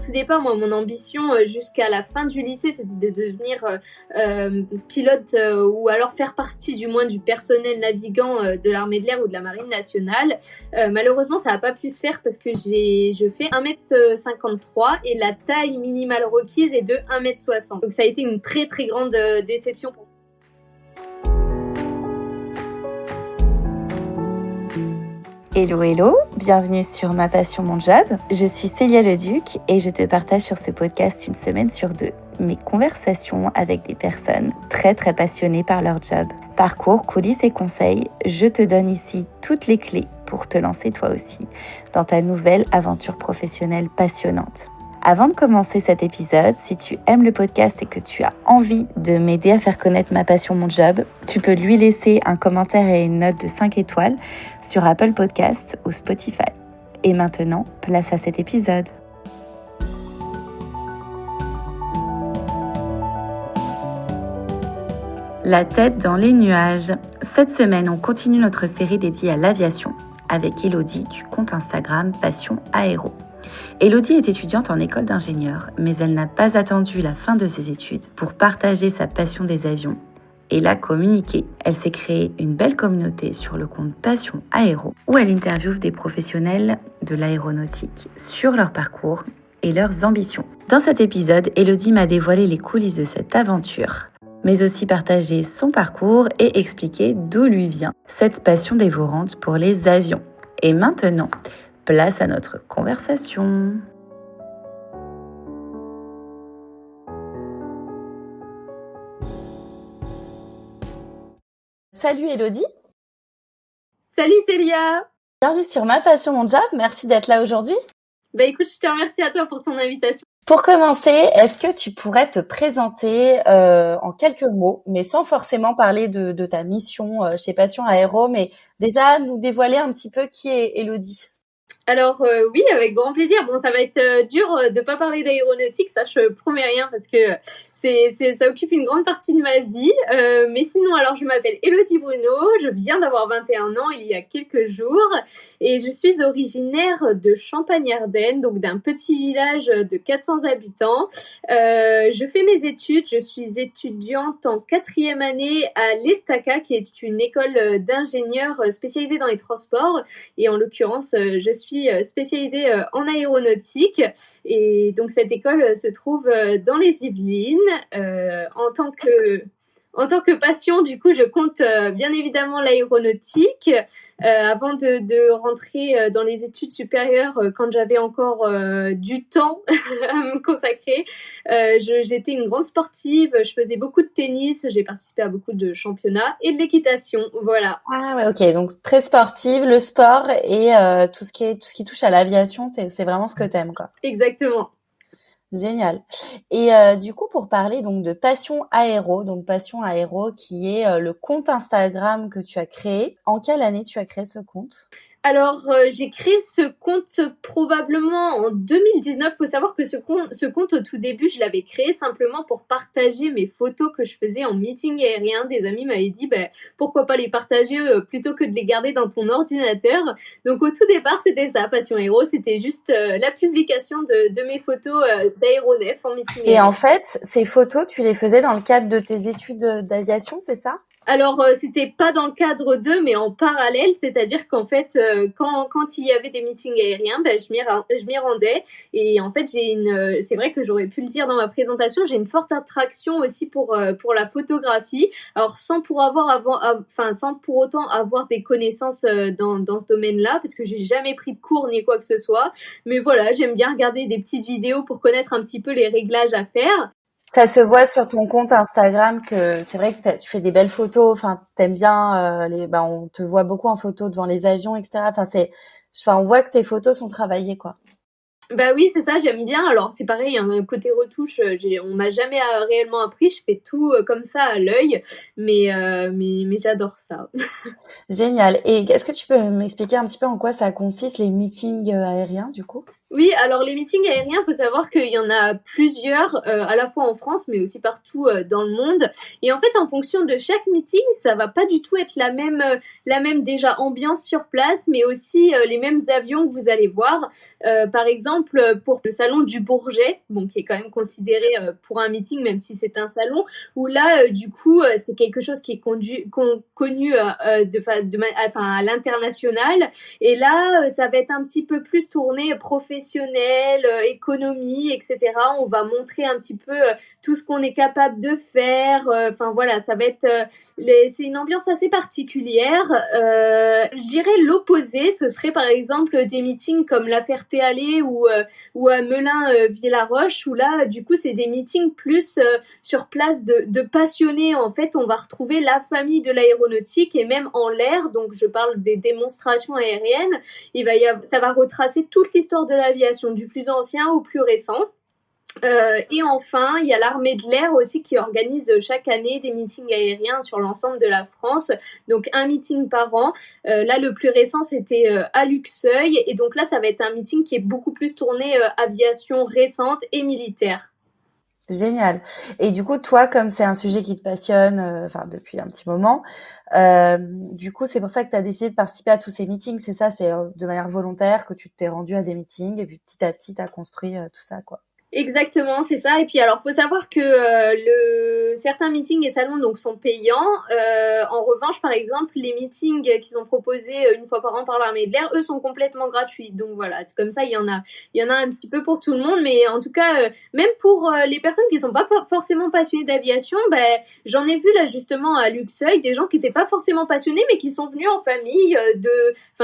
tout départ, moi, mon ambition jusqu'à la fin du lycée, c'était de devenir pilote ou alors faire partie du moins du personnel navigant de l'armée de l'air ou de la marine nationale. Malheureusement, ça n'a pas pu se faire parce que je fais 1m53 et la taille minimale requise est de 1m60. Donc ça a été une très très grande déception pour moi. Hello hello, bienvenue sur Ma Passion Mon Job. Je suis Célia Leduc et je te partage sur ce podcast une semaine sur deux mes conversations avec des personnes très passionnées par leur job. Parcours, coulisses et conseils, je te donne ici toutes les clés pour te lancer toi aussi dans ta nouvelle aventure professionnelle passionnante. Avant de commencer cet épisode, si tu aimes le podcast et que tu as envie de m'aider à faire connaître Ma Passion Mon Job, tu peux lui laisser un commentaire et une note de 5 étoiles sur Apple Podcasts ou Spotify. Et maintenant, place à cet épisode. La tête dans les nuages. Cette semaine, on continue notre série dédiée à l'aviation avec Elodie du compte Instagram Passion Aéro. Elodie est étudiante en école d'ingénieur, mais elle n'a pas attendu la fin de ses études pour partager sa passion des avions et la communiquer. Elle s'est créée une belle communauté sur le compte Passion Aéro, où elle interviewe des professionnels de l'aéronautique sur leur parcours et leurs ambitions. Dans cet épisode, Elodie m'a dévoilé les coulisses de cette aventure, mais aussi partagé son parcours et expliqué d'où lui vient cette passion dévorante pour les avions. Et maintenant, place à notre conversation. Salut Elodie. Salut Célia. Bienvenue sur Ma Passion Mon Job. Merci d'être là aujourd'hui. Écoute, je te remercie à toi pour ton invitation. Pour commencer, est-ce que tu pourrais te présenter en quelques mots, mais sans forcément parler de ta mission chez Passion Aéro, mais déjà nous dévoiler un petit peu qui est Elodie? Alors oui, avec grand plaisir. Bon, ça va être dur de pas parler d'aéronautique, ça je promets rien parce que ça occupe une grande partie de ma vie. Mais sinon, alors je m'appelle Elodie Bruno, je viens d'avoir 21 ans il y a quelques jours et je suis originaire de Champagne-Ardenne, donc d'un petit village de 400 habitants. Je fais mes études, je suis étudiante en 4e année à l'ESTACA, qui est une école d'ingénieurs spécialisée dans les transports. Et en l'occurrence, je suis spécialisée en aéronautique. Et donc, cette école se trouve dans les Yvelines. En tant que passion, du coup, je compte bien évidemment l'aéronautique. Avant de rentrer dans les études supérieures, quand j'avais encore du temps à me consacrer, j'étais une grande sportive. Je faisais beaucoup de tennis. J'ai participé à beaucoup de championnats et de l'équitation. Voilà. Ah ouais, ok. Donc très sportive, le sport et tout ce qui touche à l'aviation, c'est vraiment ce que t'aimes, quoi. Exactement. Génial. Et du coup, pour parler donc de Passion Aéro, qui est le compte Instagram que tu as créé. En quelle année tu as créé ce compte? Alors, j'ai créé ce compte probablement en 2019. Faut savoir que ce compte au tout début, je l'avais créé simplement pour partager mes photos que je faisais en meeting aérien. Des amis m'avaient dit, pourquoi pas les partager plutôt que de les garder dans ton ordinateur. Donc, au tout départ, c'était ça, Passion Aéro. C'était juste la publication de mes photos d'aéronef en meeting aérien. Et en fait, ces photos, tu les faisais dans le cadre de tes études d'aviation, c'est ça? Alors, c'était pas dans le cadre d'eux, mais en parallèle, c'est-à-dire qu'en fait, quand il y avait des meetings aériens, je m'y rendais. Et en fait, c'est vrai que j'aurais pu le dire dans ma présentation, j'ai une forte attraction aussi pour la photographie. Alors, sans pour autant avoir des connaissances dans ce domaine-là, parce que j'ai jamais pris de cours ni quoi que ce soit. Mais voilà, j'aime bien regarder des petites vidéos pour connaître un petit peu les réglages à faire. Ça se voit sur ton compte Instagram que c'est vrai que tu fais des belles photos. Enfin, t'aimes bien on te voit beaucoup en photo devant les avions, etc. On voit que tes photos sont travaillées, quoi. Bah oui, c'est ça, j'aime bien. Alors c'est pareil, un côté retouche, on m'a jamais réellement appris. Je fais tout comme ça à l'œil, mais j'adore ça. Génial. Et est-ce que tu peux m'expliquer un petit peu en quoi ça consiste les meetings aériens, du coup? Oui, alors les meetings aériens, faut savoir qu'il y en a plusieurs, à la fois en France, mais aussi partout dans le monde. Et en fait, en fonction de chaque meeting, ça va pas du tout être la même déjà ambiance sur place, mais aussi les mêmes avions que vous allez voir. Par exemple, pour le salon du Bourget, bon, qui est quand même considéré pour un meeting, même si c'est un salon, où là, du coup, c'est quelque chose qui est connu enfin, à l'international. Et là, ça va être un petit peu plus tourné professionnel, économie, etc. On va montrer un petit peu tout ce qu'on est capable de faire. Enfin voilà, ça va être c'est une ambiance assez particulière. Je dirais l'opposé, ce serait par exemple des meetings comme la Ferté-Alais ou à Melun-Villaroche, où là, du coup, c'est des meetings plus sur place de passionnés. En fait, on va retrouver la famille de l'aéronautique et même en l'air. Donc, je parle des démonstrations aériennes. Ça va retracer toute l'histoire de l'aviation, du plus ancien au plus récent. Et enfin, il y a l'armée de l'air aussi qui organise chaque année des meetings aériens sur l'ensemble de la France. Donc un meeting par an. Là, le plus récent, c'était à Luxeuil. Et donc là, ça va être un meeting qui est beaucoup plus tourné aviation récente et militaire. Génial. Et du coup, toi, comme c'est un sujet qui te passionne, depuis un petit moment, du coup, c'est pour ça que tu as décidé de participer à tous ces meetings, c'est ça? C'est de manière volontaire que tu t'es rendu à des meetings et puis petit à petit, tu as construit tout ça, quoi. Exactement, c'est ça. Et puis alors, faut savoir que certains meetings et salons donc sont payants. En revanche, par exemple, les meetings qu'ils ont proposés une fois par an par l'armée de l'air, eux sont complètement gratuits. Donc voilà, c'est comme ça, il y en a un petit peu pour tout le monde. Mais en tout cas, même pour les personnes qui sont pas forcément passionnées d'aviation, j'en ai vu là justement à Luxeuil des gens qui étaient pas forcément passionnés, mais qui sont venus en famille,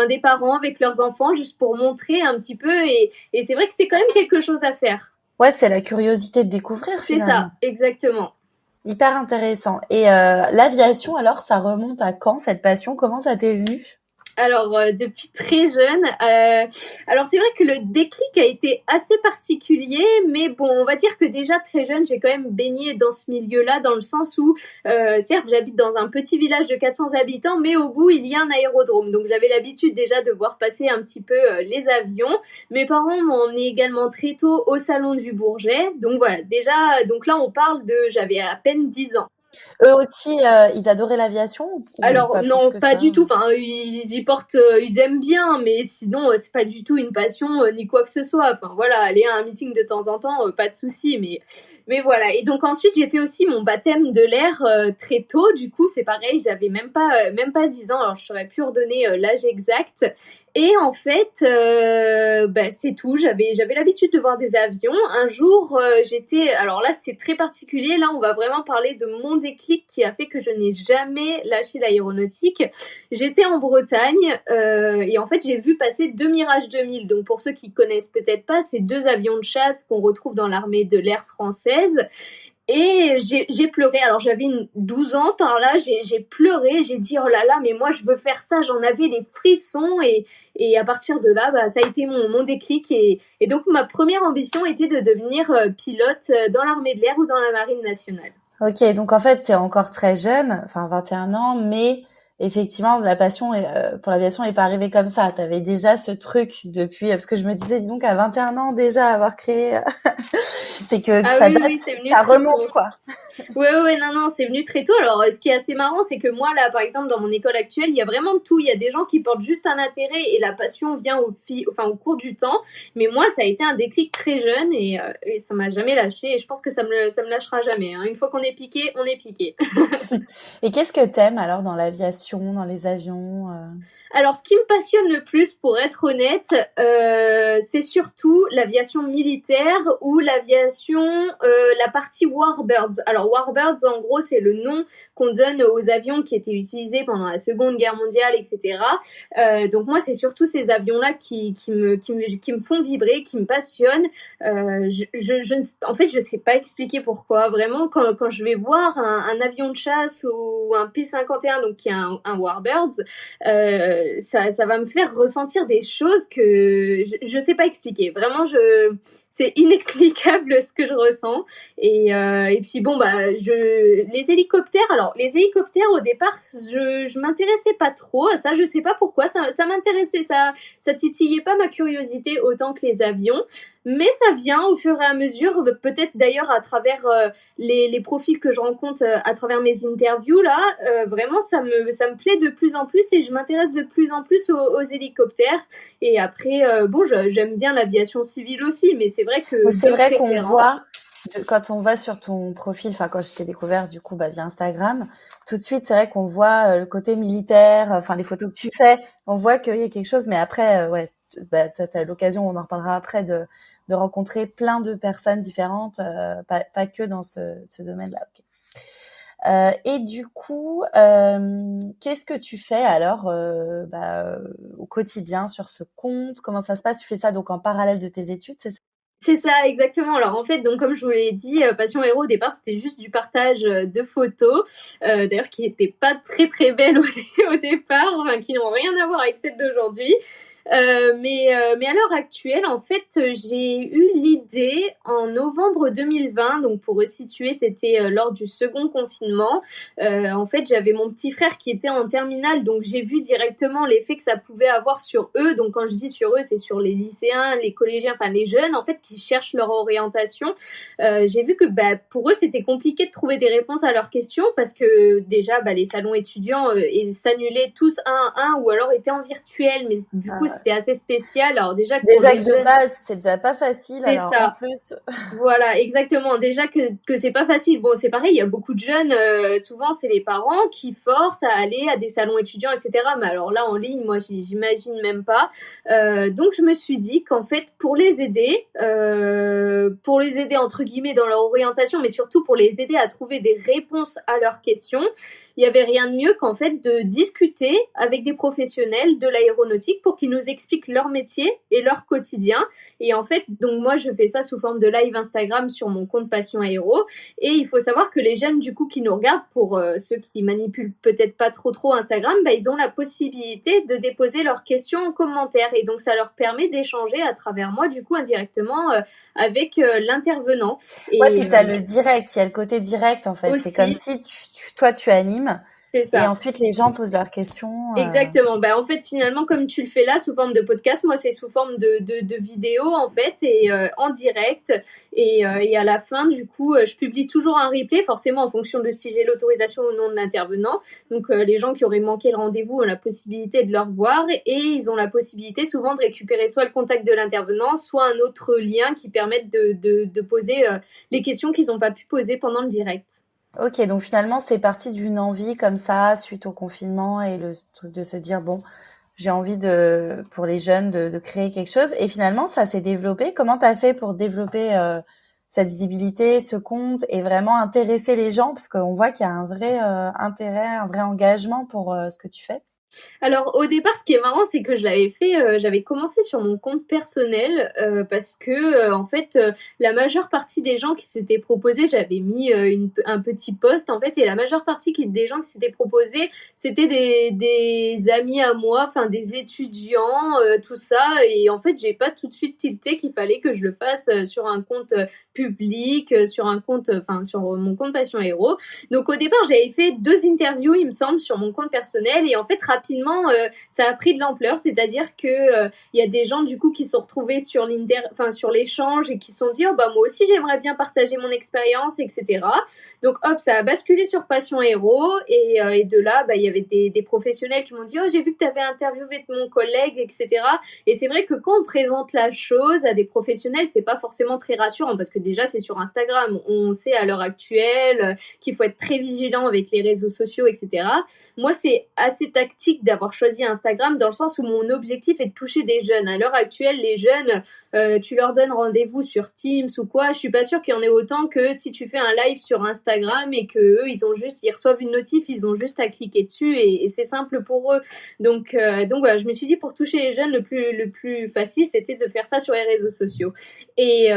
des parents avec leurs enfants, juste pour montrer un petit peu. Et c'est vrai que c'est quand même quelque chose à faire. Ouais, c'est la curiosité de découvrir C'est finalement. ça, exactement. Hyper intéressant. Et l'aviation, alors, ça remonte à quand cette passion? Comment ça t'est venu? Alors, depuis très jeune, alors c'est vrai que le déclic a été assez particulier, mais bon, on va dire que déjà très jeune, j'ai quand même baigné dans ce milieu-là, dans le sens où, certes, j'habite dans un petit village de 400 habitants, mais au bout, il y a un aérodrome. Donc, j'avais l'habitude déjà de voir passer un petit peu les avions. Mes parents m'ont emmené également très tôt au salon du Bourget. Donc voilà, déjà, donc là, on parle j'avais à peine 10 ans. Eux aussi, ils adoraient l'aviation ou Alors pas non, plus que pas ça? du tout. Enfin, ils y portent, ils aiment bien, mais sinon c'est pas du tout une passion ni quoi que ce soit. Enfin voilà, aller à un meeting de temps en temps, pas de souci. Mais voilà. Et donc ensuite j'ai fait aussi mon baptême de l'air très tôt. Du coup c'est pareil, j'avais même pas 10 ans. Alors je saurais plus redonner l'âge exact. Et en fait, c'est tout. J'avais l'habitude de voir des avions. Un jour, alors là, c'est très particulier. Là, on va vraiment parler de mon déclic qui a fait que je n'ai jamais lâché l'aéronautique. J'étais en Bretagne et en fait, j'ai vu passer 2 Mirage 2000. Donc, pour ceux qui connaissent peut-être pas, c'est 2 avions de chasse qu'on retrouve dans l'armée de l'air française. Et j'ai pleuré. Alors j'avais 12 ans par là, j'ai pleuré, j'ai dit oh là là, mais moi je veux faire ça, j'en avais les frissons et à partir de là, ça a été mon déclic et donc ma première ambition était de devenir pilote dans l'armée de l'air ou dans la marine nationale. Ok, donc en fait, t'es encore très jeune, 21 ans, mais effectivement, la passion pour l'aviation n'est pas arrivée comme ça. T'avais déjà ce truc depuis, parce que je me disais, disons qu'à 21 ans déjà avoir créé, c'est que ça oui, date, oui, c'est venu ça très remonte tôt. quoi. Ouais, non, c'est venu très tôt. Alors, ce qui est assez marrant, c'est que moi, là, par exemple, dans mon école actuelle, il y a vraiment de tout. Il y a des gens qui portent juste un intérêt et la passion vient au cours du temps. Mais moi, ça a été un déclic très jeune et ça m'a jamais lâché. Et je pense que ça me lâchera jamais. Hein. Une fois qu'on est piqué, on est piqué. Et qu'est-ce que t'aimes alors dans l'aviation, dans les avions Alors, ce qui me passionne le plus, pour être honnête, c'est surtout l'aviation militaire ou l'aviation, la partie Warbirds. Alors, Warbirds, en gros, c'est le nom qu'on donne aux avions qui étaient utilisés pendant la Seconde Guerre mondiale, etc. Donc moi, c'est surtout ces avions-là qui me font vibrer, qui me passionnent. En fait, je sais pas expliquer pourquoi. Vraiment, quand je vais voir un avion de chasse ou un P-51, donc qui est un un Warbirds, ça va me faire ressentir des choses que je sais pas expliquer. Vraiment, c'est inexplicable ce que je ressens. Et puis bon, bah, les hélicoptères, alors les hélicoptères au départ, je m'intéressais pas trop à ça, je sais pas pourquoi, ça m'intéressait, ça titillait pas ma curiosité autant que les avions. Mais ça vient au fur et à mesure, peut-être d'ailleurs à travers les profils que je rencontre à travers mes interviews là, vraiment ça me plaît de plus en plus et je m'intéresse de plus en plus aux hélicoptères. Et après, bon, j'aime bien l'aviation civile aussi, mais c'est vrai que c'est vrai qu'on voit quand on va sur ton profil, enfin quand je t'ai découvert du coup via Instagram, tout de suite c'est vrai qu'on voit le côté militaire, enfin les photos que tu fais, on voit qu'il y a quelque chose, mais après ouais, t'as l'occasion, on en reparlera après de rencontrer plein de personnes différentes, pas que dans ce domaine-là. Okay. Et du coup, qu'est-ce que tu fais alors au quotidien sur ce compte? Comment ça se passe? Tu fais ça donc en parallèle de tes études, c'est ça? C'est ça, exactement. Alors en fait, donc comme je vous l'ai dit, Passion Héros au départ, c'était juste du partage de photos, d'ailleurs qui n'étaient pas très très belles au départ, enfin qui n'ont rien à voir avec celles d'aujourd'hui. Mais à l'heure actuelle, en fait, j'ai eu l'idée en novembre 2020, donc pour resituer, c'était lors du second confinement. En fait, j'avais mon petit frère qui était en terminale, donc j'ai vu directement l'effet que ça pouvait avoir sur eux. Donc quand je dis sur eux, c'est sur les lycéens, les collégiens, enfin les jeunes, en fait, qui cherchent leur orientation. J'ai vu que pour eux, c'était compliqué de trouver des réponses à leurs questions parce que déjà, les salons étudiants s'annulaient tous un à un ou alors étaient en virtuel, mais du coup, c'était assez spécial. Alors déjà que de base, c'est déjà pas facile. C'est alors ça. En plus, voilà, exactement. Déjà que c'est pas facile. Bon, c'est pareil. Il y a beaucoup de jeunes. Souvent, c'est les parents qui forcent à aller à des salons étudiants, etc. Mais alors là, en ligne, moi, j'imagine même pas. Donc, je me suis dit qu'en fait, pour les aider entre guillemets dans leur orientation, mais surtout pour les aider à trouver des réponses à leurs questions, il y avait rien de mieux qu'en fait de discuter avec des professionnels de l'aéronautique pour qu'ils nous expliquent leur métier et leur quotidien. Et en fait, donc moi, je fais ça sous forme de live Instagram sur mon compte Passion Aéro. Et il faut savoir que les jeunes, du coup, qui nous regardent, pour ceux qui manipulent peut-être pas trop Instagram, ils ont la possibilité de déposer leurs questions en commentaire. Et donc, ça leur permet d'échanger à travers moi, du coup, indirectement avec l'intervenant. Ouais, puis t'as le direct, il y a le côté direct, en fait. Aussi. C'est comme si toi, tu animes. C'est ça. Et ensuite, les gens posent leurs questions. Exactement. En fait, finalement, comme tu le fais là, sous forme de podcast, moi, c'est sous forme de vidéo, en fait, et en direct. Et à la fin, du coup, je publie toujours un replay, forcément en fonction de si j'ai l'autorisation ou non de l'intervenant. Donc, les gens qui auraient manqué le rendez-vous ont la possibilité de le revoir et ils ont la possibilité souvent de récupérer soit le contact de l'intervenant, soit un autre lien qui permette de poser les questions qu'ils n'ont pas pu poser pendant le direct. Ok, donc finalement, c'est parti d'une envie comme ça, suite au confinement et le truc de se dire, bon, j'ai envie pour les jeunes de créer quelque chose. Et finalement, ça s'est développé. Comment t'as fait pour développer cette visibilité, ce compte et vraiment intéresser les gens? Parce qu'on voit qu'il y a un vrai intérêt, un vrai engagement pour ce que tu fais. Alors au départ, ce qui est marrant, c'est que je l'avais fait, j'avais commencé sur mon compte personnel parce que en fait, la majeure partie des gens qui s'étaient proposés, j'avais mis un petit post en fait, et la majeure partie des gens qui s'étaient proposés, c'était des amis à moi, enfin des étudiants, tout ça, et en fait, j'ai pas tout de suite tilté qu'il fallait que je le fasse sur un compte public, sur un compte, enfin sur mon compte Passion Aéro. Donc au départ, j'avais fait 2 interviews, il me semble, sur mon compte personnel, et en fait rapidement ça a pris de l'ampleur, c'est-à-dire que y a des gens du coup qui sont retrouvés sur sur l'échange et qui se sont dit moi aussi j'aimerais bien partager mon expérience, etc. Donc hop, ça a basculé sur Passion Héros et de là il y avait des professionnels qui m'ont dit j'ai vu que tu avais interviewé mon collègue, etc. Et c'est vrai que quand on présente la chose à des professionnels, c'est pas forcément très rassurant parce que déjà c'est sur Instagram, on sait à l'heure actuelle qu'il faut être très vigilant avec les réseaux sociaux, etc. Moi c'est assez tactique d'avoir choisi Instagram dans le sens où mon objectif est de toucher des jeunes. À l'heure actuelle, les jeunes, tu leur donnes rendez-vous sur Teams ou quoi, je suis pas sûre qu'il y en ait autant que si tu fais un live sur Instagram et que eux, ils reçoivent une notif, ils ont juste à cliquer dessus et c'est simple pour eux. Donc voilà, je me suis dit pour toucher les jeunes, le plus facile, c'était de faire ça sur les réseaux sociaux. Et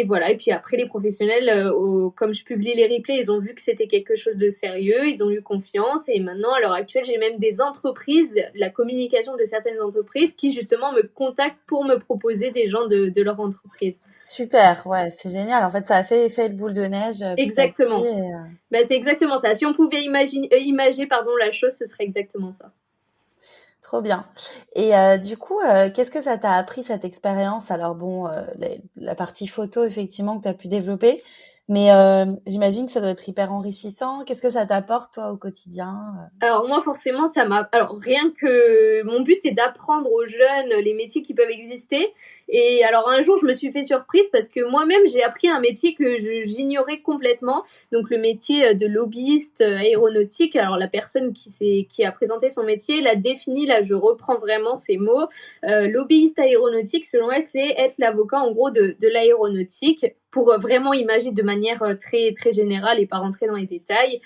voilà. Et puis après, les professionnels, comme je publie les replays, ils ont vu que c'était quelque chose de sérieux, ils ont eu confiance. Et maintenant, à l'heure actuelle, j'ai même des entreprises, la communication de certaines entreprises qui justement me contactent pour me proposer des gens de leur entreprise. Super, ouais, c'est génial. En fait, ça a fait effet de boule de neige petit à petit. Exactement. C'est exactement ça. Si on pouvait imager la chose, ce serait exactement ça. Trop bien. Et du coup, qu'est-ce que ça t'a appris cette expérience? Alors bon, la partie photo, effectivement, que tu as pu développer, mais j'imagine que ça doit être hyper enrichissant. Qu'est-ce que ça t'apporte, toi, au quotidien? Alors moi forcément alors rien que mon but est d'apprendre aux jeunes les métiers qui peuvent exister. Et alors un jour je me suis fait surprise parce que moi-même j'ai appris un métier que j'ignorais complètement, donc le métier de lobbyiste aéronautique. Alors la personne qui a présenté son métier l'a défini, là je reprends vraiment ces mots. Lobbyiste aéronautique, selon elle, c'est être l'avocat en gros de l'aéronautique, pour vraiment imaginer de manière très très générale et pas rentrer dans les détails.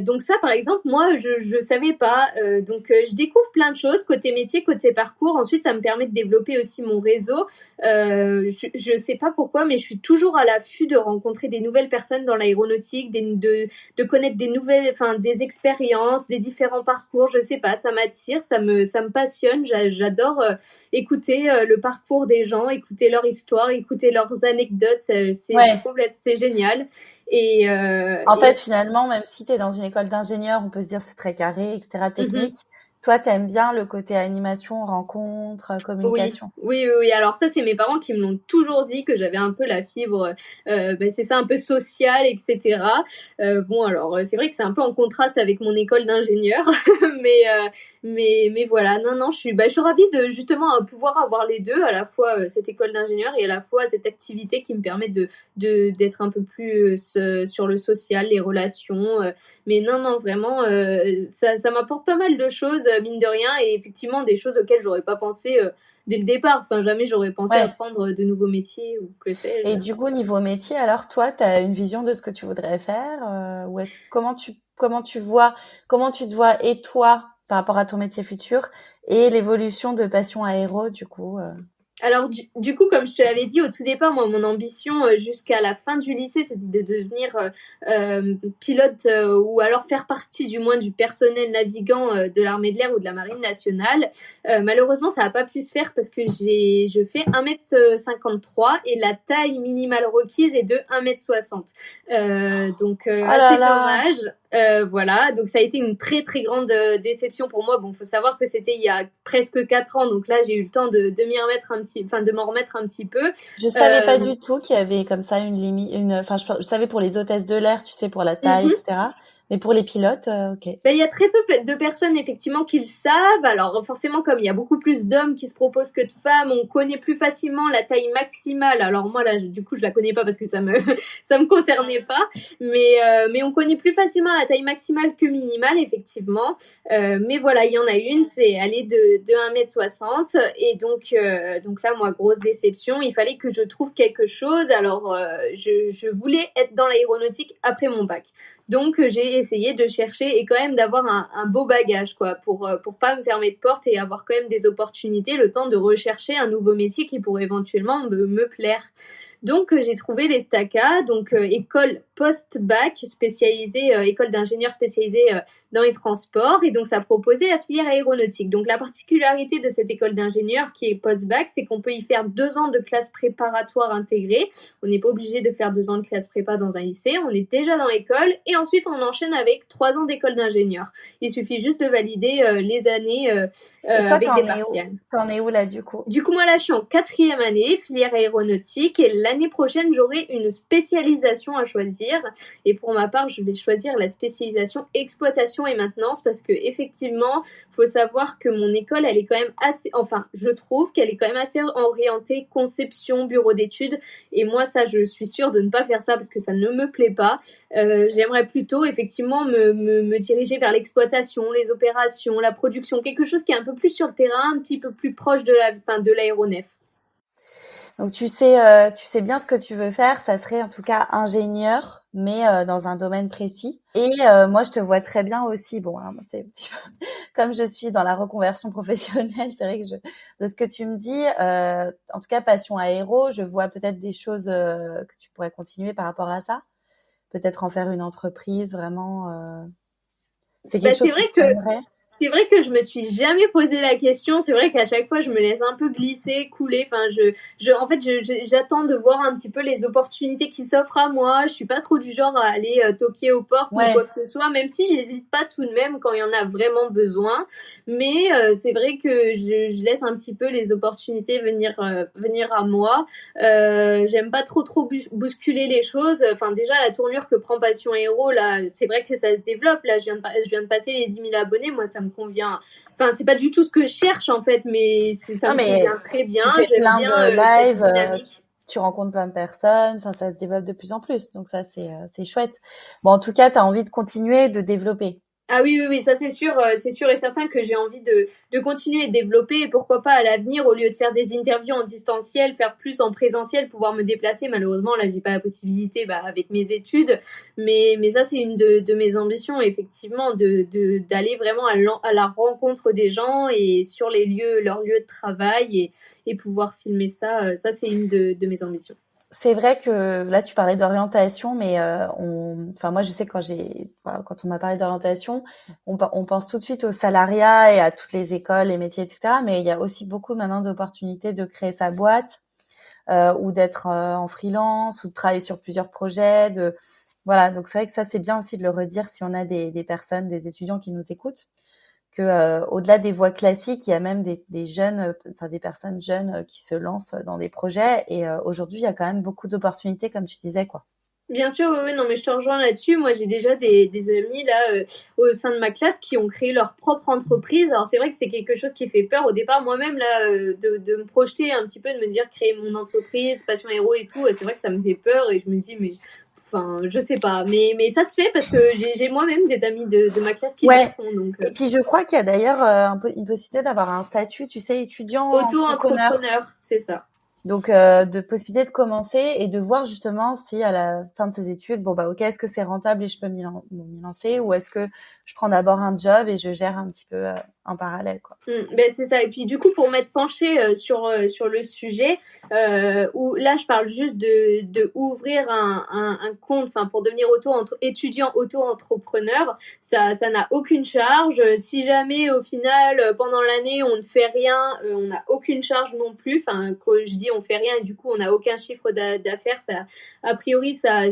Donc ça, par exemple, moi, je savais pas. Donc je découvre plein de choses côté métier, côté parcours. Ensuite, ça me permet de développer aussi mon réseau. Je sais pas pourquoi, mais je suis toujours à l'affût de rencontrer des nouvelles personnes dans l'aéronautique, de connaître des expériences, des différents parcours. Je sais pas, ça m'attire, ça me passionne. J'adore écouter le parcours des gens, écouter leur histoire, écouter leurs anecdotes. C'est génial. En fait, finalement, même si tu es dans une école d'ingénieur, on peut se dire c'est très carré, etc., technique. Toi, t'aimes bien le côté animation, rencontre, communication. Oui. Alors ça, c'est mes parents qui me l'ont toujours dit, que j'avais un peu la fibre, c'est ça, un peu sociale, etc. Alors c'est vrai que c'est un peu en contraste avec mon école d'ingénieur, mais voilà. Non, je suis ravie de justement pouvoir avoir les deux, à la fois cette école d'ingénieur et à la fois cette activité qui me permet d'être un peu plus sur le social, les relations. Mais non, vraiment, ça m'apporte pas mal de choses, mine de rien, et effectivement des choses auxquelles j'aurais pas pensé dès le départ. Enfin, jamais j'aurais pensé à prendre de nouveaux métiers ou que sais-je. Et du coup, niveau métier, alors toi, tu as une vision de ce que tu voudrais faire, ou comment tu te vois et toi par rapport à ton métier futur et l'évolution de Passion Aéro, du coup Alors du coup, comme je te l'avais dit au tout départ, moi mon ambition jusqu'à la fin du lycée, c'était de devenir pilote ou alors faire partie du moins du personnel navigant de l'armée de l'air ou de la marine nationale. Malheureusement, ça n'a pas pu se faire parce que je fais 1m53 et la taille minimale requise est de 1m60. Donc assez dommage. Voilà, donc ça a été une très très grande déception pour moi. Bon, faut savoir que c'était il y a presque 4 ans, donc là j'ai eu le temps de m'en remettre un petit peu. Je savais pas du tout qu'il y avait comme ça une limite, je savais pour les hôtesses de l'air, tu sais, pour la taille, etc. Mais pour les pilotes, ok. Il y a très peu de personnes effectivement qui le savent. Alors forcément, comme il y a beaucoup plus d'hommes qui se proposent que de femmes, on connaît plus facilement la taille maximale. Alors moi là, du coup, je la connais pas parce que ça me concernait pas. Mais on connaît plus facilement la taille maximale que minimale, effectivement. Mais voilà, il y en a une, c'est aller de 1m60. Et donc là, moi, grosse déception. Il fallait que je trouve quelque chose. Alors je voulais être dans l'aéronautique après mon bac. Donc j'ai essayé de chercher et quand même d'avoir un beau bagage, quoi, pour pas me fermer de porte et avoir quand même des opportunités, le temps de rechercher un nouveau métier qui pourrait éventuellement me plaire. Donc j'ai trouvé l'ESTACA, donc école post-bac spécialisée, école d'ingénieur spécialisée dans les transports, et donc ça proposait la filière aéronautique. Donc la particularité de cette école d'ingénieur qui est post-bac, c'est qu'on peut y faire 2 ans de classe préparatoire intégrée. On n'est pas obligé de faire 2 ans de classe prépa dans un lycée, on est déjà dans l'école et ensuite on enchaîne avec 3 ans d'école d'ingénieur. Il suffit juste de valider les années avec des partiels. T'en es où là du coup ? Du coup, moi là je suis en 4e année, filière aéronautique, et l'année prochaine j'aurai une spécialisation à choisir. Et pour ma part, je vais choisir la spécialisation exploitation et maintenance parce que effectivement, faut savoir que mon école, elle est quand même je trouve qu'elle est quand même assez orientée conception, bureau d'études. Et moi, ça, je suis sûre de ne pas faire ça parce que ça ne me plaît pas. J'aimerais plutôt effectivement me diriger vers l'exploitation, les opérations, la production, quelque chose qui est un peu plus sur le terrain, un petit peu plus proche de l'aéronef. Donc tu sais bien ce que tu veux faire, ça serait en tout cas ingénieur, mais dans un domaine précis. Et moi, je te vois très bien aussi. Bon, hein, c'est un petit peu comme je suis dans la reconversion professionnelle, c'est vrai que de ce que tu me dis, en tout cas passion aéro, je vois peut-être des choses que tu pourrais continuer par rapport à ça. Peut-être en faire une entreprise, vraiment. C'est Bah, quelque chose que tu aimerais. c'est vrai que je me suis jamais posé la question. C'est vrai qu'à chaque fois, je me laisse un peu glisser, couler. Enfin, en fait, j'attends de voir un petit peu les opportunités qui s'offrent à moi. Je suis pas trop du genre à aller toquer aux portes ni Ouais. quoi que ce soit, même si j'hésite pas tout de même quand il y en a vraiment besoin. Mais c'est vrai que je laisse un petit peu les opportunités venir à moi. J'aime pas trop bousculer les choses. Enfin, déjà, la tournure que prend Passion Héros, là, c'est vrai que ça se développe. Là, je viens de passer les 10 000 abonnés. Moi, ça me convient. Enfin, c'est pas du tout ce que je cherche, en fait, mais ça Non, me mais convient très bien. tu fais J'aime plein bien de cette lives, dynamique. tu rencontres plein de personnes, enfin ça se développe de plus en plus. Donc ça c'est chouette. Bon, en tout cas, tu as envie de continuer de développer. Ah oui, ça c'est sûr et certain que j'ai envie de continuer et de développer et pourquoi pas à l'avenir, au lieu de faire des interviews en distanciel, faire plus en présentiel, pouvoir me déplacer. Malheureusement, là, j'ai pas la possibilité avec mes études, mais ça, c'est une de mes ambitions, effectivement, d'aller vraiment à la rencontre des gens et sur les lieux, leurs lieux de travail et pouvoir filmer ça. Ça, c'est une de mes ambitions. C'est vrai que là tu parlais d'orientation, mais enfin moi je sais que quand on m'a parlé d'orientation, on pense tout de suite au salariat et à toutes les écoles, les métiers, etc. Mais il y a aussi beaucoup maintenant d'opportunités de créer sa boîte ou d'être en freelance ou de travailler sur plusieurs projets. Voilà, donc c'est vrai que ça c'est bien aussi de le redire si on a des personnes, des étudiants qui nous écoutent, que au-delà des voies classiques, il y a même des jeunes, enfin des personnes jeunes qui se lancent dans des projets. Et aujourd'hui, il y a quand même beaucoup d'opportunités, comme tu disais, quoi. Bien sûr, oui, non, mais je te rejoins là-dessus. Moi, j'ai déjà des amis là au sein de ma classe qui ont créé leur propre entreprise. Alors c'est vrai que c'est quelque chose qui fait peur au départ. Moi-même là, de me projeter un petit peu, de me dire créer mon entreprise, Passion Héros et tout. C'est vrai que ça me fait peur et je me dis mais, enfin, je sais pas. Mais ça se fait parce que j'ai moi-même des amis de ma classe qui le Ouais. font. Donc Et puis je crois qu'il y a d'ailleurs une possibilité d'avoir un statut, tu sais, étudiant entrepreneur. auto-entrepreneur, c'est ça. Donc, de possibilité de commencer et de voir justement si à la fin de ses études, bon bah ok, est-ce que c'est rentable et je peux m'y lancer, ou est-ce que je prends d'abord un job et je gère un petit peu en parallèle, quoi. Ben c'est ça. Et puis du coup, pour m'être penchée sur le sujet, où là, je parle juste de ouvrir un compte, enfin pour devenir étudiant auto-entrepreneur, ça n'a aucune charge. Si jamais au final, pendant l'année, on ne fait rien, on n'a aucune charge non plus. Enfin, quand je dis on fait rien, et du coup, on n'a aucun chiffre d'affaires, ça, a priori, ça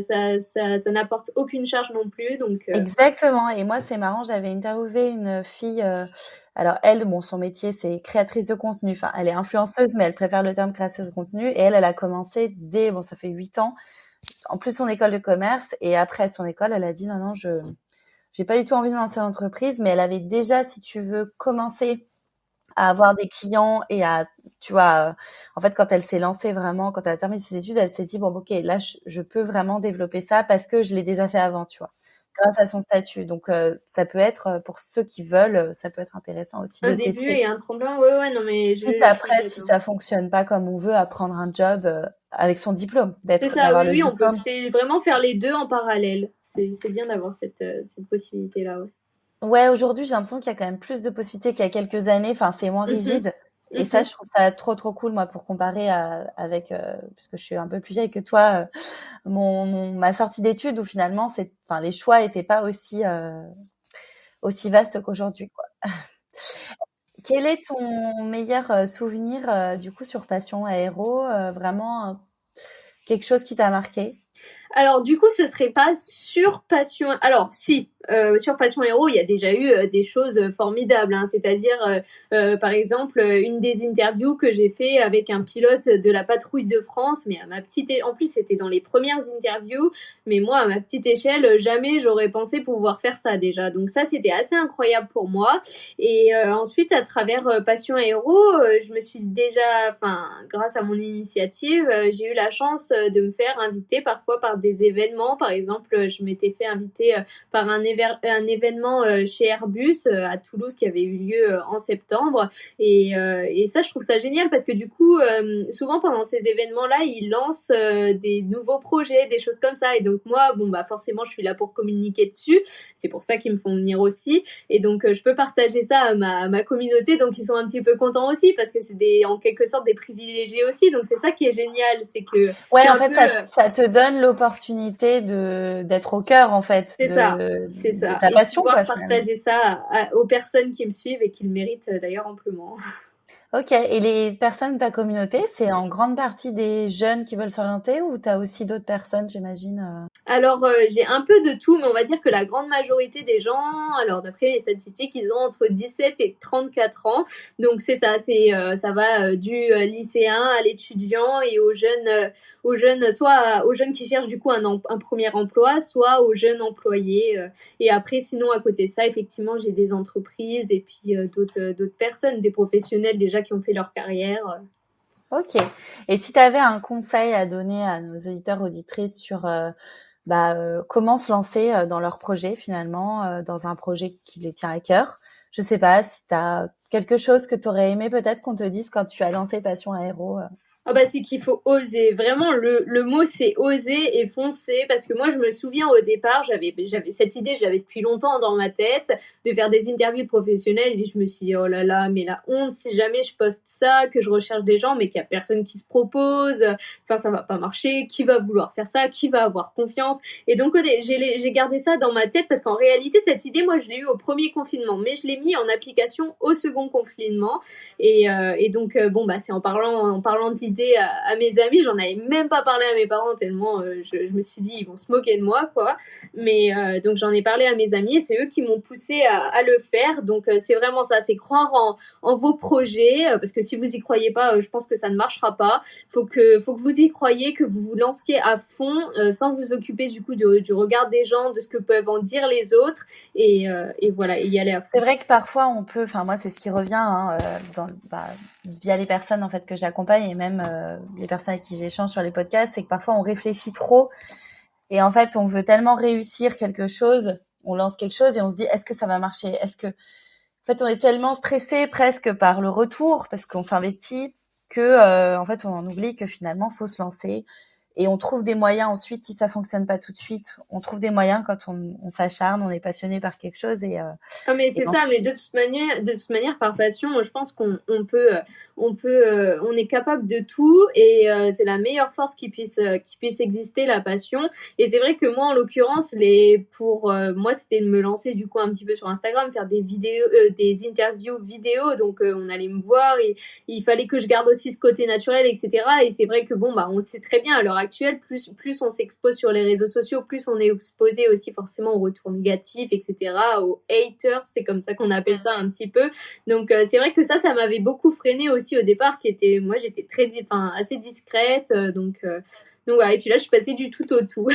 n'apporte aucune charge non plus. Donc, Exactement. Et moi, c'est marrant, j'avais interviewé une fille. Alors elle, bon, son métier c'est créatrice de contenu. Enfin, elle est influenceuse, mais elle préfère le terme créatrice de contenu. Et elle a commencé bon, ça fait 8 ans. En plus son école de commerce, et après son école, elle a dit non, j'ai pas du tout envie de me lancer en entreprise, mais elle avait déjà, si tu veux, commencé à avoir des clients et tu vois, en fait, quand elle s'est lancée vraiment, quand elle a terminé ses études, elle s'est dit, bon, ok, là, je peux vraiment développer ça parce que je l'ai déjà fait avant, tu vois, grâce à son statut. Donc, ça peut être, pour ceux qui veulent, ça peut être intéressant aussi un de début tester. et un tremplin, ouais, non, mais Quitte je suis après, si d'accord. ça fonctionne pas comme on veut, à prendre un job avec son diplôme, C'est ça, d'avoir oui, le oui, on peut. diplôme. C'est vraiment faire les deux en parallèle. C'est bien d'avoir cette possibilité-là, ouais. Ouais, aujourd'hui, j'ai l'impression qu'il y a quand même plus de possibilités qu'il y a quelques années. Enfin, c'est moins Mhm, rigide. Et ça, mhm. je trouve ça trop cool, moi, pour comparer avec, puisque je suis un peu plus vieille que toi, ma sortie d'études où finalement, enfin, les choix étaient pas aussi vastes qu'aujourd'hui, quoi. Quel est ton meilleur souvenir, du coup, sur Passion Aéro? Vraiment, quelque chose qui t'a marqué? Alors, du coup, ce serait pas sur Passion. Alors, si, sur Passion Héros, il y a déjà eu des choses formidables. Hein. C'est-à-dire, par exemple, une des interviews que j'ai fait avec un pilote de la patrouille de France, mais en plus, c'était dans les premières interviews. Mais moi, à ma petite échelle, jamais j'aurais pensé pouvoir faire ça déjà. Donc ça, c'était assez incroyable pour moi. Et ensuite, à travers Passion Héros, je me suis déjà, enfin, grâce à mon initiative, j'ai eu la chance de me faire inviter parfois par des événements. Par exemple, je m'étais fait inviter par un événement chez Airbus à Toulouse qui avait eu lieu en septembre. Et ça, je trouve ça génial parce que du coup, souvent pendant ces événements-là, ils lancent des nouveaux projets, des choses comme ça. Et donc moi, bon bah forcément, je suis là pour communiquer dessus. C'est pour ça qu'ils me font venir aussi. Et donc je peux partager ça à ma communauté. Donc ils sont un petit peu contents aussi parce que c'est en quelque sorte des privilégiés aussi. Donc c'est ça qui est génial, c'est que ouais, en fait, ça te donne l'opportunité d'être au cœur en fait c'est ça de ta passion, et pouvoir quoi, partager ça aux personnes qui me suivent et qui le méritent d'ailleurs amplement. Ok, et les personnes de ta communauté, c'est en grande partie des jeunes qui veulent s'orienter ou tu as aussi d'autres personnes, j'imagine Alors, j'ai un peu de tout, mais on va dire que la grande majorité des gens, alors d'après les statistiques, ils ont entre 17 et 34 ans. Donc c'est ça, ça va du lycéen à l'étudiant et aux jeunes, soit aux jeunes qui cherchent du coup un premier emploi, soit aux jeunes employés. Et après, sinon à côté de ça, effectivement, j'ai des entreprises et puis d'autres personnes, des professionnels déjà qui ont fait leur carrière. Ok. Et si tu avais un conseil à donner à nos auditeurs auditrices sur comment se lancer dans leur projet finalement, dans un projet qui les tient à cœur. Je sais pas si tu as quelque chose que tu aurais aimé peut-être qu'on te dise quand tu as lancé Passion Aéro. Ah bah c'est qu'il faut oser. Vraiment, le mot c'est oser et foncer parce que moi je me souviens au départ, j'avais cette idée, je l'avais depuis longtemps dans ma tête de faire des interviews de professionnels et je me suis dit oh là là, mais la honte si jamais je poste ça, que je recherche des gens mais qu'il y a personne qui se propose, enfin ça va pas marcher, qui va vouloir faire ça, qui va avoir confiance. Et donc j'ai gardé ça dans ma tête parce qu'en réalité cette idée moi je l'ai eue au premier confinement mais je l'ai mis en application au second confinement et donc bon bah c'est en parlant de l'idée à mes amis, j'en avais même pas parlé à mes parents tellement je me suis dit ils vont se moquer de moi quoi, mais donc j'en ai parlé à mes amis et c'est eux qui m'ont poussé à le faire. Donc c'est vraiment ça, c'est croire en vos projets parce que si vous y croyez pas je pense que ça ne marchera pas. Faut que vous y croyez, que vous vous lanciez à fond sans vous occuper du coup du regard des gens, de ce que peuvent en dire les autres et voilà, et y aller à fond. C'est vrai que parfois on peut, enfin moi c'est ce qui revient via les personnes en fait que j'accompagne et même les personnes avec qui j'échange sur les podcasts, c'est que parfois on réfléchit trop et en fait on veut tellement réussir quelque chose, on lance quelque chose et on se dit est-ce que ça va marcher, en fait on est tellement stressé presque par le retour parce qu'on s'investit que en fait on en oublie que finalement faut se lancer. Et on trouve des moyens ensuite, si ça fonctionne pas tout de suite, on trouve des moyens quand on s'acharne, on est passionné par quelque chose Ah mais c'est ça, mais de toute manière par passion, je pense qu'on on est capable de tout et c'est la meilleure force qui puisse exister, la passion. Et c'est vrai que moi en l'occurrence pour moi c'était de me lancer du coup un petit peu sur Instagram, faire des vidéos, des interviews vidéo, donc on allait me voir et il fallait que je garde aussi ce côté naturel, etc. Et c'est vrai que bon bah on le sait très bien à l'heure actuelle, plus on s'expose sur les réseaux sociaux, plus on est exposé aussi forcément aux retours négatifs, etc., aux haters, c'est comme ça qu'on appelle ça un petit peu. Donc c'est vrai que ça m'avait beaucoup freiné aussi au départ, moi j'étais assez discrète, donc voilà. Et puis là je suis passée du tout au tout.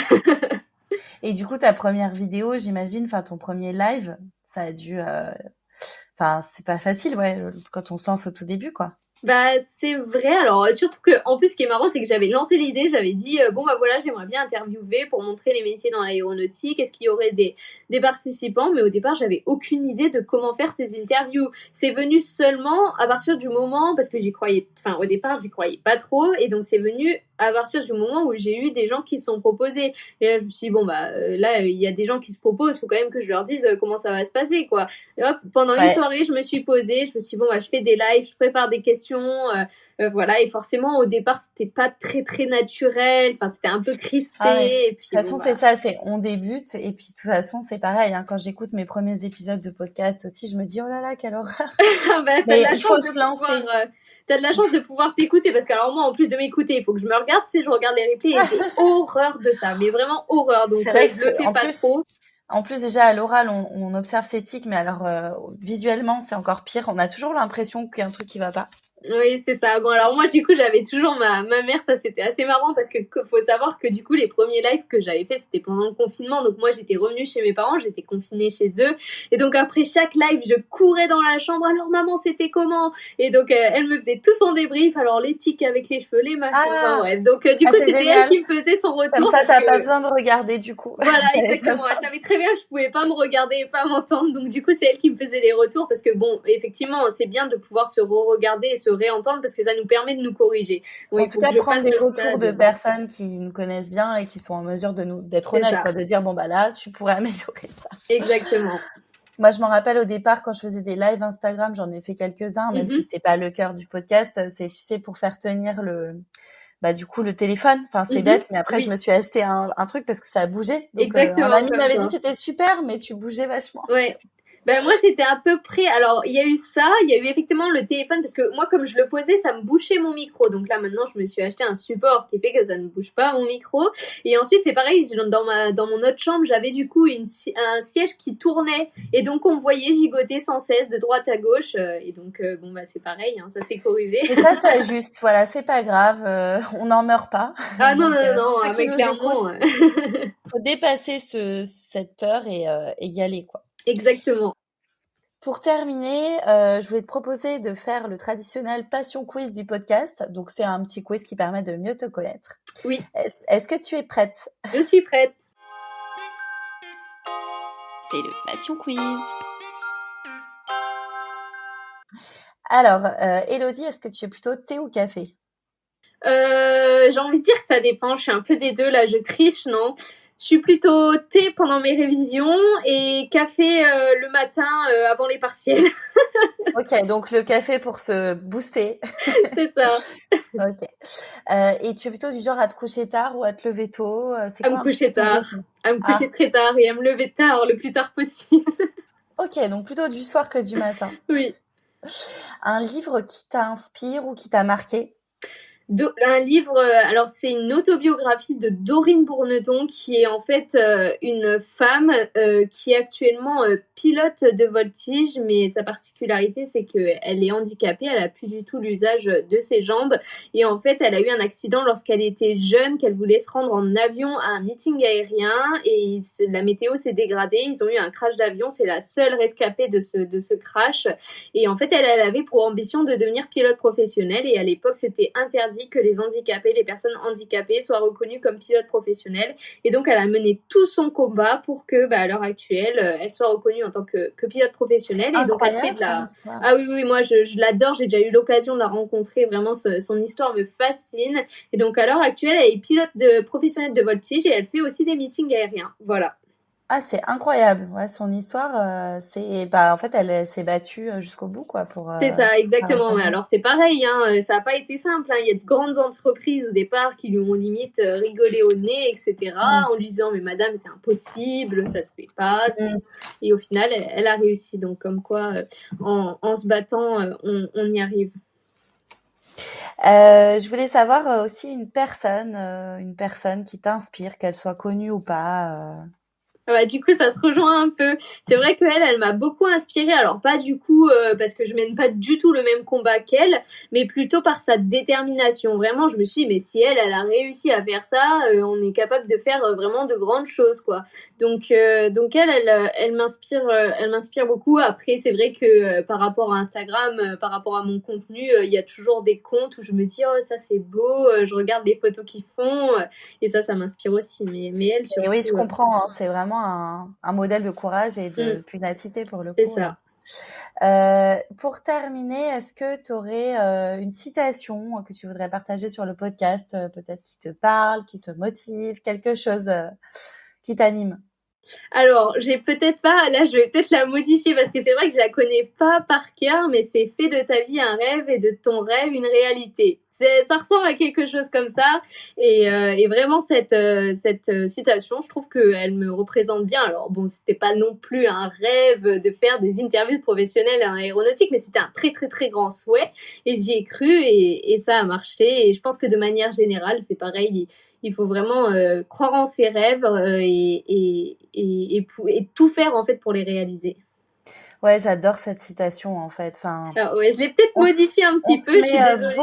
Et du coup ta première vidéo, j'imagine, enfin ton premier live, ça a dû, enfin c'est pas facile, ouais, quand on se lance au tout début, quoi. Bah c'est vrai, alors surtout que en plus ce qui est marrant c'est que j'avais lancé l'idée, j'avais dit bon bah voilà j'aimerais bien interviewer pour montrer les métiers dans l'aéronautique, est-ce qu'il y aurait des participants, mais au départ j'avais aucune idée de comment faire ces interviews. C'est venu seulement à partir du moment, parce que au départ j'y croyais pas trop et donc c'est venu à partir du moment où j'ai eu des gens qui se sont proposés. Et là je me suis dit bon bah là il y a des gens qui se proposent, faut quand même que je leur dise comment ça va se passer quoi. Et hop, pendant une soirée je me suis posée, je me suis dit bon bah je fais des lives, je prépare des questions. Voilà, et forcément au départ c'était pas très très naturel, enfin c'était un peu crispé et puis de toute façon c'est ça, c'est on débute et puis de toute façon c'est pareil hein, quand j'écoute mes premiers épisodes de podcast aussi je me dis oh là là quelle horreur. Bah, t'as de la chance de pouvoir t'écouter parce que alors moi en plus de m'écouter il faut que je me regarde, si je regarde les replays et j'ai horreur de ça, mais vraiment horreur, donc c'est vrai je le fais pas trop. En plus, déjà, à l'oral, on observe ces tics, mais alors, visuellement, c'est encore pire. On a toujours l'impression qu'il y a un truc qui va pas. Oui, c'est ça. Bon, alors moi, du coup, j'avais toujours ma mère, ça c'était assez marrant parce que faut savoir que du coup, les premiers lives que j'avais fait, c'était pendant le confinement. Donc moi, j'étais revenue chez mes parents, j'étais confinée chez eux. Et donc après chaque live, je courais dans la chambre. Alors maman, c'était comment? Et donc elle me faisait tout son débrief. Alors les tics avec les cheveux, les machins, enfin bref. Donc du coup, c'était génial. elle qui me faisait son Comme retour. ça, t'as pas besoin de regarder du coup. Voilà, exactement. Elle savait très bien que je pouvais pas me regarder et pas m'entendre. Donc du coup, c'est elle qui me faisait les retours parce que bon, effectivement, c'est bien de pouvoir se re-regarder et se réentendre parce que ça nous permet de nous corriger. Bon, En il tout faut cas, que je prendre passe des le retours stade. de personnes qui nous connaissent bien et qui sont en mesure d'être C'est honnêtes, ça. quoi, de dire bon bah là, tu pourrais améliorer ça. Exactement. Moi, je m'en rappelle au départ quand je faisais des lives Instagram, j'en ai fait quelques-uns, même si c'est pas le cœur du podcast, c'est tu sais pour faire tenir du coup le téléphone. Enfin, c'est bête, mais après je me suis acheté un truc parce que ça a bougé. Donc Exactement, un ami comme m'avait ça. dit que c'était super, mais tu bougeais vachement. Ouais. Ben moi c'était à peu près, alors il y a eu ça, il y a eu effectivement le téléphone parce que moi comme je le posais ça me bouchait mon micro, donc là maintenant je me suis acheté un support qui fait que ça ne bouge pas mon micro. Et ensuite c'est pareil, dans mon autre chambre j'avais du coup un siège qui tournait et donc on me voyait gigoter sans cesse de droite à gauche et donc bon bah c'est pareil, hein, ça s'est corrigé. Et ça c'est juste, voilà, c'est pas grave, on n'en meurt pas. Ah non Donc, non non, ceux qui mais nous clairement. écoutent, faut dépasser cette peur et y aller, quoi. Exactement. Pour terminer, je voulais te proposer de faire le traditionnel passion quiz du podcast. Donc, c'est un petit quiz qui permet de mieux te connaître. Oui. Est-ce que tu es prête? Je suis prête. C'est le passion quiz. Alors, Élodie, est-ce que tu es plutôt thé ou café? J'ai envie de dire que ça dépend. Je suis un peu des deux là. Je triche, non? Je suis plutôt thé pendant mes révisions et café le matin avant les partiels. Ok, donc le café pour se booster. C'est ça. Ok. Et tu es plutôt du genre à te coucher tard ou à te lever tôt? C'est À quoi me un petit peu coucher ton tard. rythme? À me coucher très tard et à me lever tard le plus tard possible. Ok, donc plutôt du soir que du matin. Oui. Un livre qui t'inspire ou qui t'a marqué? Un livre, alors c'est une autobiographie de Dorine Bourneton qui est en fait une femme qui est actuellement pilote de voltige, mais sa particularité c'est qu'elle est handicapée, elle a plus du tout l'usage de ses jambes et en fait elle a eu un accident lorsqu'elle était jeune, qu'elle voulait se rendre en avion à un meeting aérien et la météo s'est dégradée, ils ont eu un crash d'avion, c'est la seule rescapée de ce crash et en fait elle avait pour ambition de devenir pilote professionnel et à l'époque c'était interdit que les handicapés, les personnes handicapées soient reconnues comme pilotes professionnels. Et donc, elle a mené tout son combat pour que, à l'heure actuelle, elle soit reconnue en tant que pilote professionnel. Et donc, elle fait de la... Ah oui, moi, je l'adore. J'ai déjà eu l'occasion de la rencontrer. Vraiment, son histoire me fascine. Et donc, à l'heure actuelle, elle est pilote professionnelle de voltige et elle fait aussi des meetings aériens. Voilà. Ah, c'est incroyable. Ouais, son histoire, en fait, elle s'est battue jusqu'au bout, quoi, pour. C'est ça, exactement. Mais alors, c'est pareil, hein, ça n'a pas été simple. Hein. Il y a de grandes entreprises au départ qui lui ont limite rigolé au nez, etc., en lui disant, mais madame, c'est impossible, ça se fait pas. Et au final, elle a réussi. Donc, comme quoi, en se battant, on y arrive. Je voulais savoir aussi une personne qui t'inspire, qu'elle soit connue ou pas. Du coup, ça se rejoint un peu. C'est vrai elle m'a beaucoup inspirée. Alors, pas du coup parce que je mène pas du tout le même combat qu'elle, mais plutôt par sa détermination. Vraiment, je me suis dit, mais si elle a réussi à faire ça, on est capable de faire vraiment de grandes choses, quoi. Donc elle m'inspire beaucoup. Après, c'est vrai que par rapport à Instagram, par rapport à mon contenu, il y a toujours des comptes où je me dis, oh, ça c'est beau, je regarde les photos qu'ils font, et ça m'inspire aussi. Mais elle, surtout. Et oui, je comprends, hein, c'est vraiment un modèle de courage et de pugnacité pour le coup. C'est ça. Pour terminer, est-ce que tu aurais une citation que tu voudrais partager sur le podcast, peut-être qui te parle, qui te motive, quelque chose qui t'anime? Alors, j'ai peut-être pas, là je vais peut-être la modifier parce que c'est vrai que je la connais pas par cœur, mais c'est fait de ta vie un rêve et de ton rêve une réalité. Ça ressemble à quelque chose comme ça et vraiment cette citation, je trouve qu'elle me représente bien. Alors bon, c'était pas non plus un rêve de faire des interviews professionnelles en aéronautique, mais c'était un très très très grand souhait et j'y ai cru et ça a marché et je pense que de manière générale, c'est pareil. il faut vraiment croire en ses rêves et tout faire en fait pour les réaliser. Ouais, j'adore cette citation en fait. Enfin, alors, ouais, je l'ai peut-être modifiée un petit peu, je suis désolée.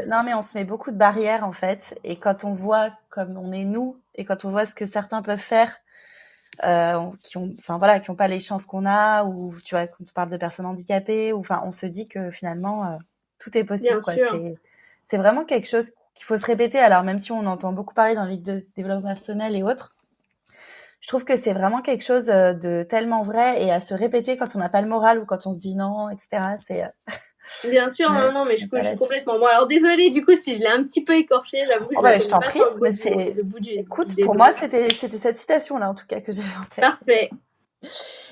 Non, mais on se met beaucoup de barrières en fait. Et quand on voit comme on est nous, et quand on voit ce que certains peuvent faire, qui ont pas les chances qu'on a, ou tu vois, quand on parle de personnes handicapées, ou enfin, on se dit que finalement tout est possible. Bien sûr. C'est vraiment quelque chose qu'il faut se répéter. Alors même si on entend beaucoup parler dans les livres de développement personnel et autres, je trouve que c'est vraiment quelque chose de tellement vrai et à se répéter quand on n'a pas le moral ou quand on se dit non, etc. C'est bien sûr, non, mais je suis complètement. Bon, alors désolée du coup si je l'ai un petit peu écorché, j'avoue que je la connais pas sur le bout du. Écoute, pour moi c'était cette citation là en tout cas que j'avais en tête. Parfait.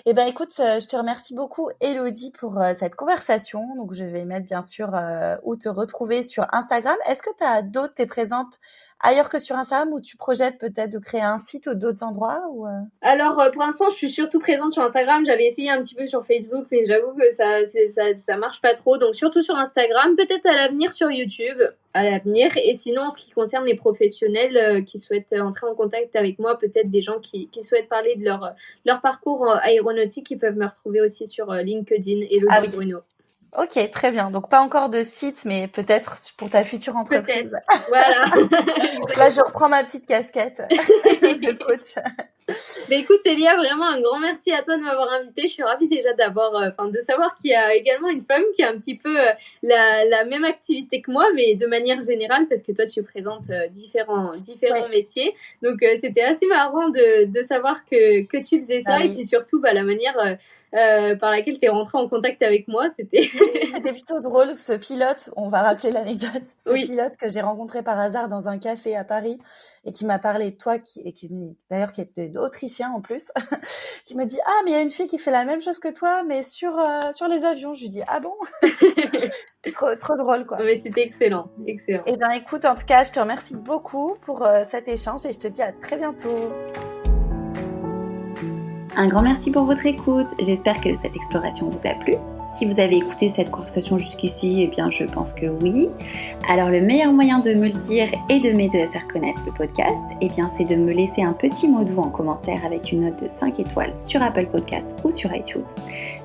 Eh ben écoute, je te remercie beaucoup Élodie pour cette conversation. Donc je vais mettre bien sûr où te retrouver sur Instagram. Est-ce que t'es présente ailleurs que sur Instagram, ou tu projettes peut-être de créer un site ou d'autres endroits ou Alors pour l'instant je suis surtout présente sur Instagram, j'avais essayé un petit peu sur Facebook mais j'avoue que ça marche pas trop, donc surtout sur Instagram, peut-être à l'avenir sur YouTube, à l'avenir. Et sinon en ce qui concerne les professionnels qui souhaitent entrer en contact avec moi, peut-être des gens qui souhaitent parler de leur parcours aéronautique, qui peuvent me retrouver aussi sur LinkedIn, Élodie Bruno. Ok, très bien. Donc pas encore de site, mais peut-être pour ta future entreprise. Peut-être, voilà. Là, je reprends ma petite casquette de coach. Mais écoute Célia, vraiment un grand merci à toi de m'avoir invitée. Je suis ravie déjà de savoir qu'il y a également une femme qui a un petit peu la même activité que moi, mais de manière générale, parce que toi tu présentes différents métiers. Donc c'était assez marrant de savoir que tu faisais ça, et puis surtout la manière par laquelle tu es rentrée en contact avec moi, c'était plutôt drôle. Ce pilote, on va rappeler l'anecdote, pilote que j'ai rencontré par hasard dans un café à Paris et qui m'a parlé de toi, qui était autrichien en plus, qui me dit « Ah, mais il y a une fille qui fait la même chose que toi, mais sur les avions. » Je lui dis « Ah bon ?» Trop drôle, quoi. Mais c'était excellent. Eh bien, écoute, en tout cas, je te remercie beaucoup pour cet échange et je te dis à très bientôt. Un grand merci pour votre écoute. J'espère que cette exploration vous a plu. Si vous avez écouté cette conversation jusqu'ici, eh bien je pense que oui. Alors le meilleur moyen de me le dire et de m'aider à faire connaître le podcast, eh bien c'est de me laisser un petit mot doux en commentaire avec une note de 5 étoiles sur Apple Podcast ou sur iTunes.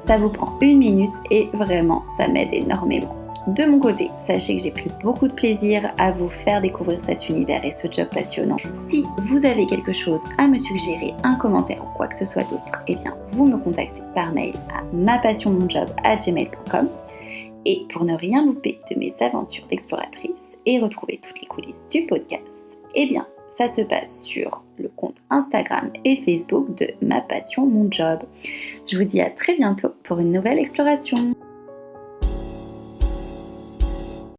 Ça vous prend 1 minute et vraiment ça m'aide énormément. De mon côté, sachez que j'ai pris beaucoup de plaisir à vous faire découvrir cet univers et ce job passionnant. Si vous avez quelque chose à me suggérer, un commentaire ou quoi que ce soit d'autre, eh bien vous me contactez par mail à mapassionmonjob@gmail.com. Et pour ne rien louper de mes aventures d'exploratrice et retrouver toutes les coulisses du podcast, eh bien ça se passe sur le compte Instagram et Facebook de Ma Passion Mon Job. Je vous dis à très bientôt pour une nouvelle exploration.